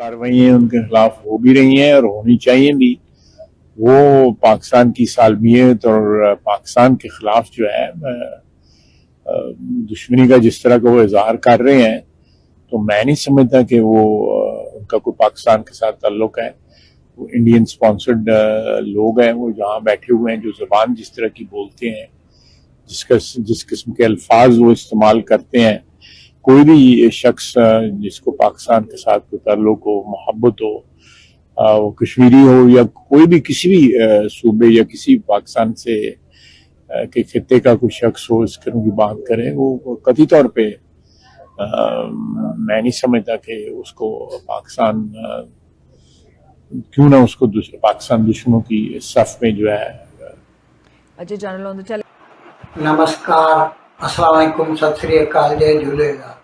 कार्रवाइयाँ उनके खिलाफ हो भी रही हैं और होनी चाहिए भी। वो पाकिस्तान की सालमियत और पाकिस्तान के खिलाफ जो है दुश्मनी का जिस तरह का वो इजहार कर रहे हैं, तो मैं नहीं समझता कि वो उनका कोई पाकिस्तान के साथ ताल्लुक है। वो इंडियन स्पॉन्सर्ड लोग हैं, वो यहाँ बैठे हुए हैं, जो ज़बान जिस तरह की बोलते हैं, जिस किस्म के अल्फाज वो इस्तेमाल करते हैं, कोई भी शख्स जिसको पाकिस्तान के साथ कोई ताल्लुक हो, मोहब्बत हो, वो कश्मीरी हो या कोई भी किसी भी सूबे या किसी पाकिस्तान से के खित्ते का कोई शख्स हो, इस किस्म की बात करे, वो कतई तौर पे मैं नहीं समझता कि उसको पाकिस्तान क्यों ना उसको पाकिस्तान दुश्मनों की सफ में जो है। अजय जानल चले। नमस्कार, अस्सलाम वालेकुम, सत श्री अकाल, जय झूलेलाल।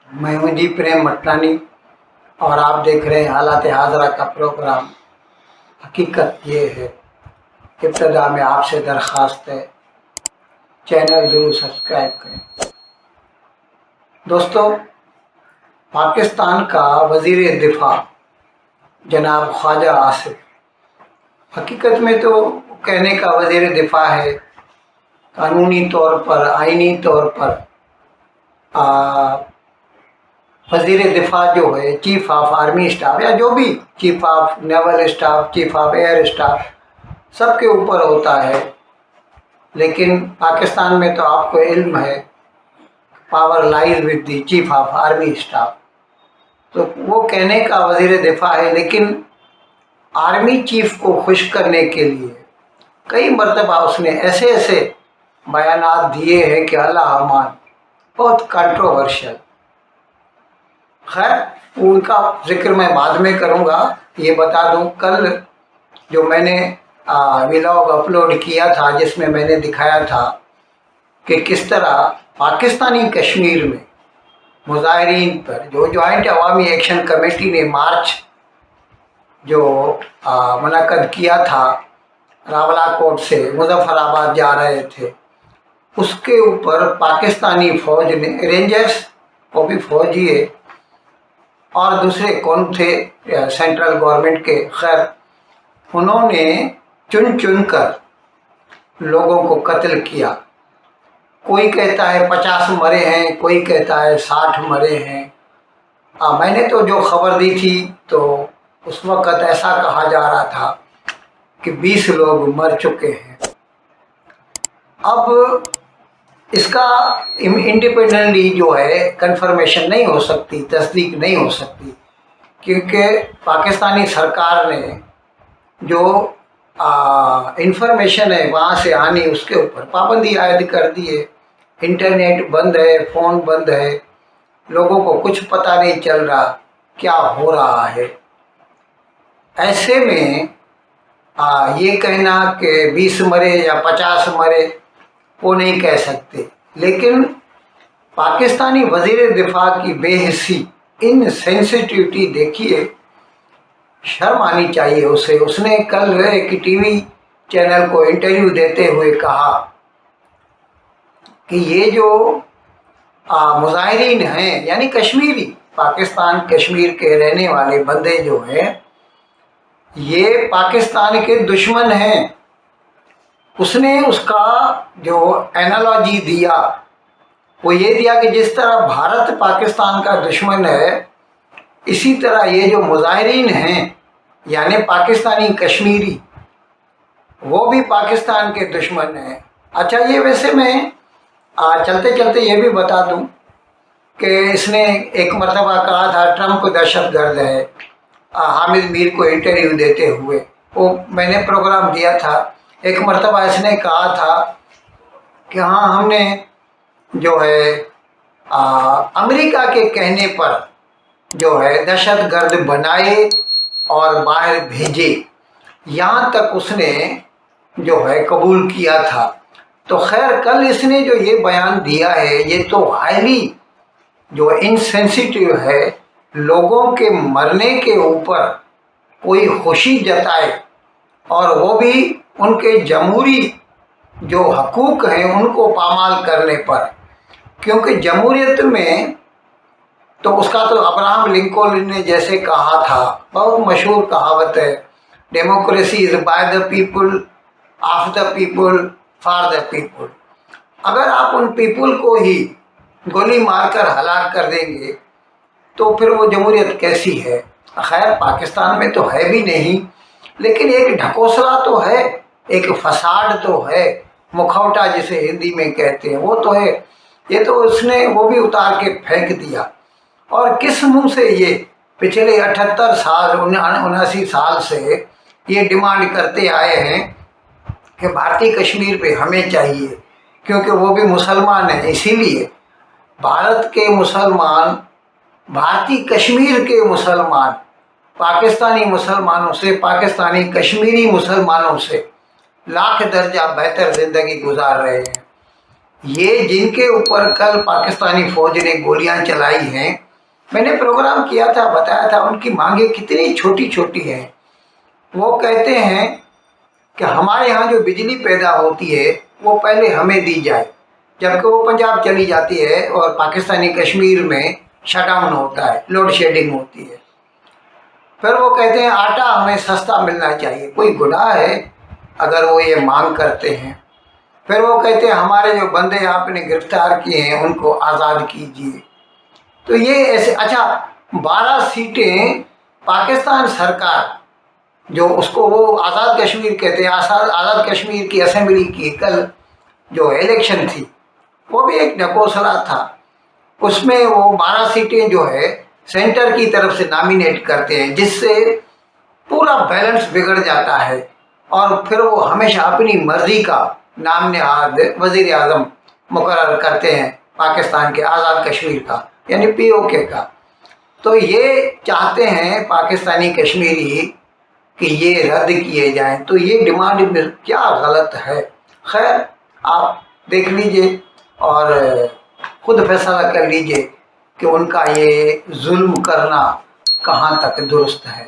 मैं हूं जी प्रेम मटनानी और आप देख रहे हैं हालात हाजरा का प्रोग्राम। हकीकत ये है, इब्तदा में आपसे दरख्वास्त है चैनल ज़रूर सब्सक्राइब करें। दोस्तों, पाकिस्तान का वज़ीर दिफा जनाब ख्वाजा आसिफ, हकीकत में तो कहने का वज़ीर दिफा है, कानूनी तौर पर, आइनी तौर पर वज़ीर दिफा जो है चीफ ऑफ आर्मी स्टाफ या जो भी chief of naval staff, chief of air staff, सबके ऊपर होता है। लेकिन पाकिस्तान में तो आपको इल्म है, power lies with the chief of army staff, तो वो कहने का वज़ीर दिफा है। लेकिन आर्मी चीफ को खुश करने के लिए कई मरतबा उसने ऐसे ऐसे बयानात दिए हैं कि अल्लाह अमान, बहुत कंट्रोवर्शियल। खैर, उनका जिक्र मैं बाद में करूँगा। ये बता दूँ, कल जो मैंने व्लॉग अपलोड किया था जिसमें मैंने दिखाया था कि किस तरह पाकिस्तानी कश्मीर में मुजाहिरीन पर जो जॉइंट अवामी एक्शन कमेटी ने मार्च जो मुनक्कद किया था, रावलाकोट से मुजफ्फराबाद जा रहे थे, उसके ऊपर पाकिस्तानी फ़ौज ने, रेंजर्स वो भी फौजी है और दूसरे कौन थे सेंट्रल गवर्नमेंट के, खैर उन्होंने चुन चुन कर लोगों को कत्ल किया। कोई कहता है 50 मरे हैं, कोई कहता है 60 मरे हैं। मैंने तो जो खबर दी थी तो उस वक़्त ऐसा कहा जा रहा था कि 20 लोग मर चुके हैं। अब इसका इंडिपेंडेंटली जो है कंफर्मेशन नहीं हो सकती, तस्दीक नहीं हो सकती, क्योंकि पाकिस्तानी सरकार ने जो इंफॉर्मेशन है वहाँ से आनी, उसके ऊपर पाबंदी आयद कर दी है। इंटरनेट बंद है, फ़ोन बंद है, लोगों को कुछ पता नहीं चल रहा क्या हो रहा है। ऐसे में ये कहना कि 20 मरे या 50 मरे वो नहीं कह सकते। लेकिन पाकिस्तानी वज़ीर दिफा की बेहिसी, इनसेंसिटिविटी देखिए, शर्म आनी चाहिए उसे। उसने कल एक टीवी चैनल को इंटरव्यू देते हुए कहा कि ये जो मुजाहिरीन हैं, यानी कश्मीरी, पाकिस्तान कश्मीर के रहने वाले बंदे जो हैं, ये पाकिस्तान के दुश्मन हैं। उसने उसका जो एनालॉजी दिया वो ये दिया कि जिस तरह भारत पाकिस्तान का दुश्मन है, इसी तरह ये जो मुजाहिरीन हैं यानी पाकिस्तानी कश्मीरी, वो भी पाकिस्तान के दुश्मन हैं। अच्छा, ये वैसे मैं चलते चलते ये भी बता दूं कि इसने एक मरतबा कहा था ट्रंप दहशतगर्द है, हामिद मीर को इंटरव्यू देते हुए, वो मैंने प्रोग्राम दिया था। एक मरतबा इसने कहा था कि हाँ, हमने जो है अमेरिका के कहने पर जो है दहशतगर्द बनाए और बाहर भेजे, यहाँ तक उसने जो है कबूल किया था। तो खैर, कल इसने जो ये बयान दिया है ये तो हाईली जो इनसेंसिटिव है। लोगों के मरने के ऊपर कोई खुशी जताए और वो भी उनके जमहूरी जो हकूक़ हैं उनको पामाल करने पर, क्योंकि जमहूरियत में तो उसका तो अब्राहम लिंकन ने जैसे कहा था, बहुत मशहूर कहावत है, democracy is by the people, of the people, for the people. अगर आप उन पीपल को ही गोली मारकर हलाक कर देंगे तो फिर वो जमहूरियत कैसी है। खैर पाकिस्तान में तो है भी नहीं, लेकिन एक ढकोसला तो है, एक फसाड तो है, मुखौटा जिसे हिंदी में कहते हैं वो तो है। ये तो उसने वो भी उतार के फेंक दिया। और किस मुंह से ये पिछले 78 साल 79 साल से ये डिमांड करते आए हैं कि भारतीय कश्मीर पे हमें चाहिए, क्योंकि वो भी मुसलमान हैं। इसीलिए भारत के मुसलमान, भारतीय कश्मीर के मुसलमान पाकिस्तानी मुसलमानों से, पाकिस्तानी कश्मीरी मुसलमानों से लाख दर्जा बेहतर ज़िंदगी गुजार रहे हैं। ये जिनके ऊपर कल पाकिस्तानी फ़ौज ने गोलियां चलाई हैं, मैंने प्रोग्राम किया था, बताया था उनकी मांगे कितनी छोटी छोटी हैं। वो कहते हैं कि हमारे यहाँ जो बिजली पैदा होती है वो पहले हमें दी जाए, जबकि वो पंजाब चली जाती है और पाकिस्तानी कश्मीर में शटडाउन होता है, लोड शेडिंग होती है। फिर वो कहते हैं आटा हमें सस्ता मिलना चाहिए। कोई गुनाह है अगर वो ये मांग करते हैं। फिर वो कहते हैं हमारे जो बंदे आपने गिरफ्तार किए हैं उनको आज़ाद कीजिए। तो ये ऐसे, अच्छा 12 सीटें पाकिस्तान सरकार, जो उसको वो आज़ाद कश्मीर कहते हैं, आज़ाद कश्मीर की असेंबली की कल जो इलेक्शन थी वो भी एक ढकोसला था। उसमें वो 12 सीटें जो है सेंटर की तरफ से नॉमिनेट करते हैं, जिससे पूरा बैलेंस बिगड़ जाता है और फिर वो हमेशा अपनी मर्जी का नाम नहाद वज़ीर आज़म मुकर्रर करते हैं पाकिस्तान के आज़ाद कश्मीर का, यानी POK का। तो ये चाहते हैं पाकिस्तानी कश्मीरी कि ये रद्द किए जाएं। तो ये डिमांड में क्या गलत है। खैर आप देख लीजिए और खुद फैसला कर लीजिए कि उनका ये जुल्म करना कहाँ तक दुरुस्त है।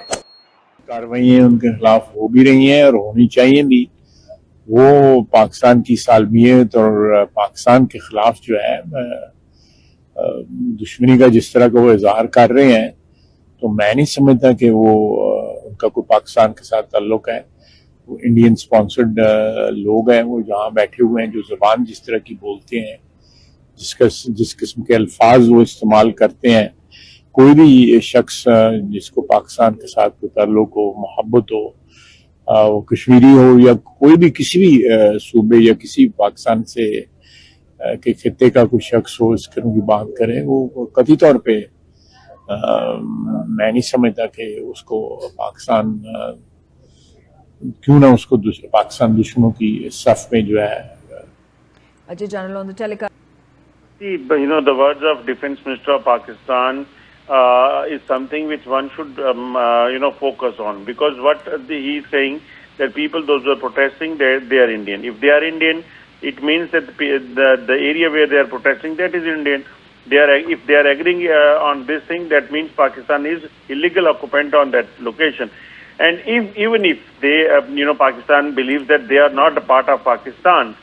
कार्रवाइयाँ उनके खिलाफ हो भी रही हैं और होनी चाहिए भी। वो पाकिस्तान की सालमियत और पाकिस्तान के खिलाफ जो है दुश्मनी का जिस तरह का वो इजहार कर रहे हैं, तो मैं नहीं समझता कि वो उनका कोई पाकिस्तान के साथ ताल्लुक है। वो इंडियन स्पॉन्सर्ड लोग हैं, वो यहाँ बैठे हुए हैं, जो ज़बान जिस तरह की बोलते हैं, जिस किस्म के अल्फाज वो इस्तेमाल करते हैं। कोई भी शख्स जिसको पाकिस्तान के साथ कोई ताल्लुक हो, मोहब्बत हो, वो कश्मीरी हो या कोई भी किसी भी सूबे या किसी पाकिस्तान से के खित्ते का कोई शख्स हो, इस किस्म की बात करे, वो कतई तौर पे मैं नहीं समझता कि उसको पाकिस्तान क्यों ना उसको पाकिस्तान दुश्मनों की सफ में जो है। Ajay Channel on the telecast. See, the words of Defense Minister of Pakistan is something which one should, focus on, because what he is saying that people, those who are protesting, they are Indian. If they are Indian, it means that the area where they are protesting, that is Indian. If they are agreeing on this thing, that means Pakistan is illegal occupant on that location. And even if they, Pakistan believes that they are not a part of Pakistan,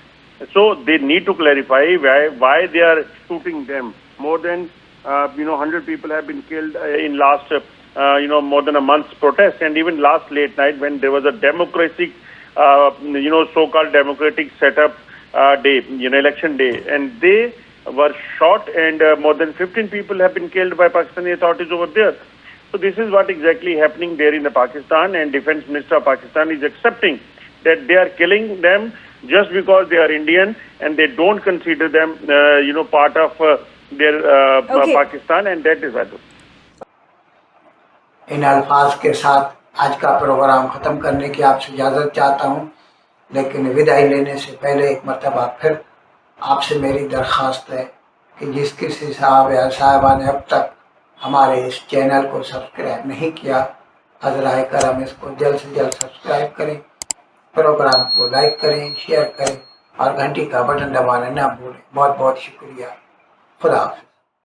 so they need to clarify why they are shooting them. More than 100 people have been killed in last more than a month's protest, and even last late night when there was a democratic so-called democratic setup day, election day, and they were shot, and more than 15 people have been killed by Pakistani authorities over there. So this is what exactly happening there in the Pakistan, and Defense Minister of Pakistan is accepting that they are killing them just because they are Indian, and they don't consider them part of their Pakistan, and that is why. इन अल्फाज के साथ आज का programme ख़त्म करने की आपसे इजाज़त चाहता हूँ, लेकिन विदाई लेने से पहले एक मरतबा फिर आपसे मेरी दरख्वास्त है कि जिस किसी साहब या साहिबा ने अब तक हमारे इस चैनल को सब्सक्राइब नहीं किया, हज़राए करम इसको जल्द से जल्द सब्सक्राइब करें, प्रोग्राम को लाइक करें, शेयर करें और घंटी का बटन दबाना ना भूलें। बहुत बहुत शुक्रिया। खुदा हाफ़िज़।